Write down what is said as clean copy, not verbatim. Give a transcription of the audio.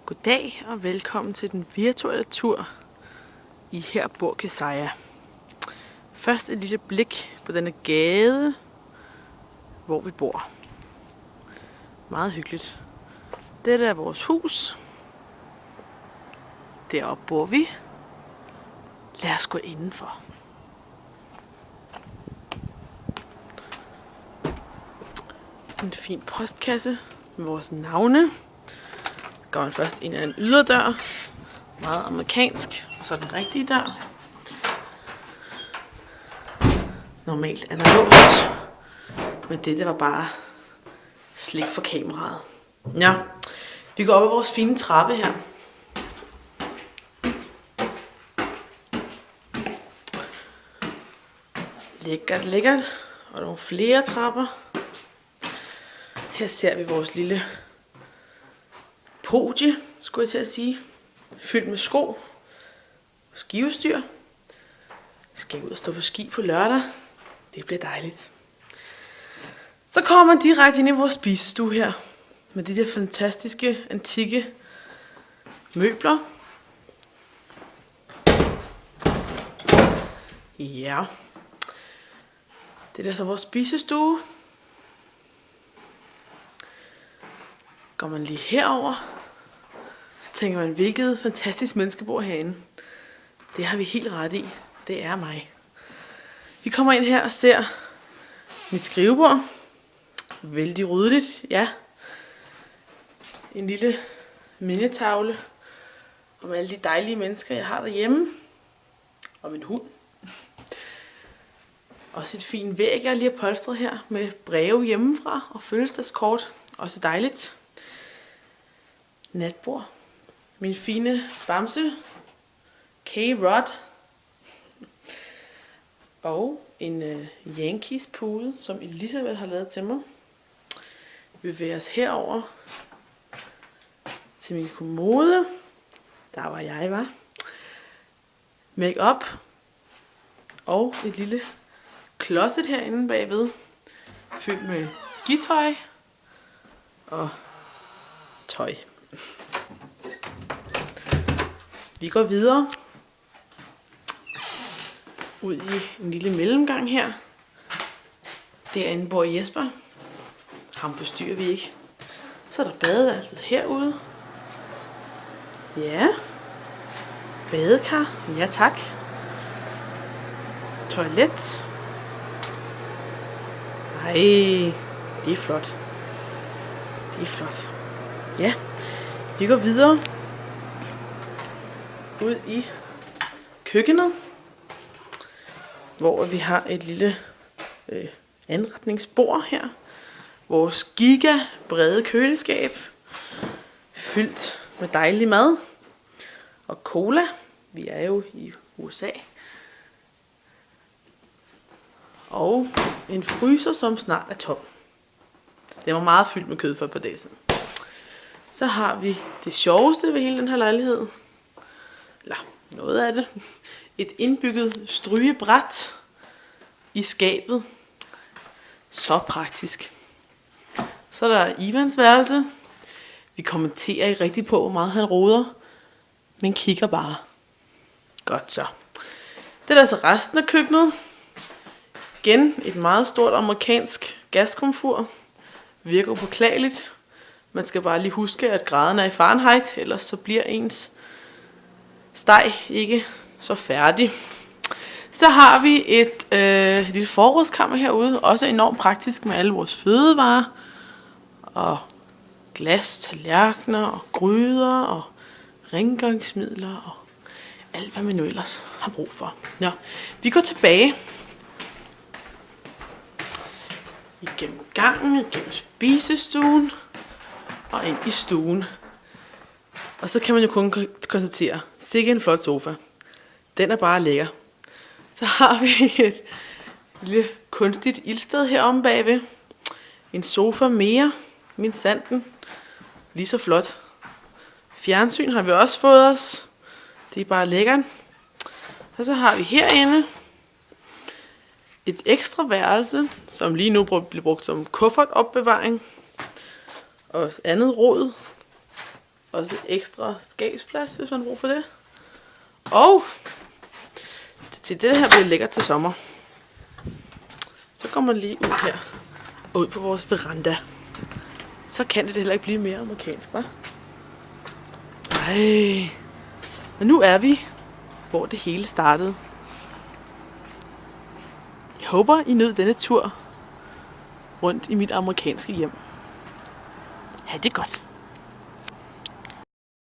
Goddag og velkommen til den virtuelle tur i Her bor Kesaja. Først et lille blik på denne gade, hvor vi bor. Meget hyggeligt. Dette er vores hus. Deroppe bor vi. Lad os gå indenfor. En fin postkasse med vores navne. Går man først ind ad en yderdør. Meget amerikansk. Og så den rigtige dør. Normalt er der låst. Men dette var bare slik for kameraet. Ja, vi går op ad vores fine trappe her. Lækkert, lækkert. Og nogle flere trapper. Her ser vi vores lille podie, skulle jeg til at sige. Fyldt med sko og skiudstyr. Jeg skal ud og stå på ski på lørdag. Det bliver dejligt. Så kommer man direkte ind i vores spisestue her. Med de der fantastiske, antikke møbler. Ja. Det er så vores spisestue. Går man lige herover, så tænker man, hvilket fantastisk menneske bor herinde. Det har vi helt ret i. Det er mig. Vi kommer ind her og ser mit skrivebord. Vældig ryddeligt, ja. En lille mindetavle om alle de dejlige mennesker, jeg har derhjemme. Og min hund. Også et fint væg, jeg lige har polstret her med breve hjemmefra og fødselsdagskort. Også dejligt. Natbord. Min fine bamse. K-Rod. Og en Yankees pude, som Elisabeth har lavet til mig. Vi bevæger os herover til min kommode. Der var jeg, var. Make-up. Og et lille closet herinde bagved. Fyldt med skitøj. Og tøj. Vi går videre. Ud i en lille mellemgang her. Derinde bor Jesper. Ham forstyrrer vi ikke. Så er der badeværelset herude. Ja. Badekar. Ja tak. Toilet. Ej, det er flot. Det er flot. Ja, vi går videre. Ud i køkkenet. Hvor vi har et lille anretningsbord her. Vores giga brede køleskab. Fyldt med dejlig mad. Og cola. Vi er jo i USA. Og en fryser, som snart er tom. Den var meget fyldt med kød for et par dage siden. Så har vi det sjoveste ved hele den her lejlighed. Eller noget af det. Et indbygget strygebræt i skabet. Så praktisk. Så er der Ivans værelse. Vi kommenterer ikke rigtigt på, hvor meget han roder. Men kigger bare. Godt så. Det er altså resten af køkkenet. Igen et meget stort amerikansk gaskomfur. Virker upåklageligt. Man skal bare lige huske, at graden er i Fahrenheit, ellers så bliver ens steg ikke så færdig. Så har vi et lille forrådskammer herude. Også enormt praktisk med alle vores fødevarer. Og glas, tallerkener og gryder og rengøringsmidler og alt, hvad man nu ellers har brug for. Nå, vi går tilbage. Igennem gangen, igennem spisestuen og ind i stuen. Og så kan man jo kun konstatere, sikke en flot sofa. Den er bare lækker. Så har vi et lille kunstigt ildsted heromme bagved. En sofa mere, min sanden. Lige så flot. Fjernsyn har vi også fået os. Det er bare lækkert. Og så har vi herinde et ekstra værelse, som lige nu bliver brugt som kuffertopbevaring. Og andet rod. Også ekstra skabsplads, hvis man har brug for det. Og til det her bliver lækkert til sommer. Så går man lige ud her. Ud på vores veranda. Så kan det heller ikke blive mere amerikansk, hva'? Ej. Men nu er vi, hvor det hele startede. Jeg håber, I nød denne tur rundt i mit amerikanske hjem. Ha' det godt.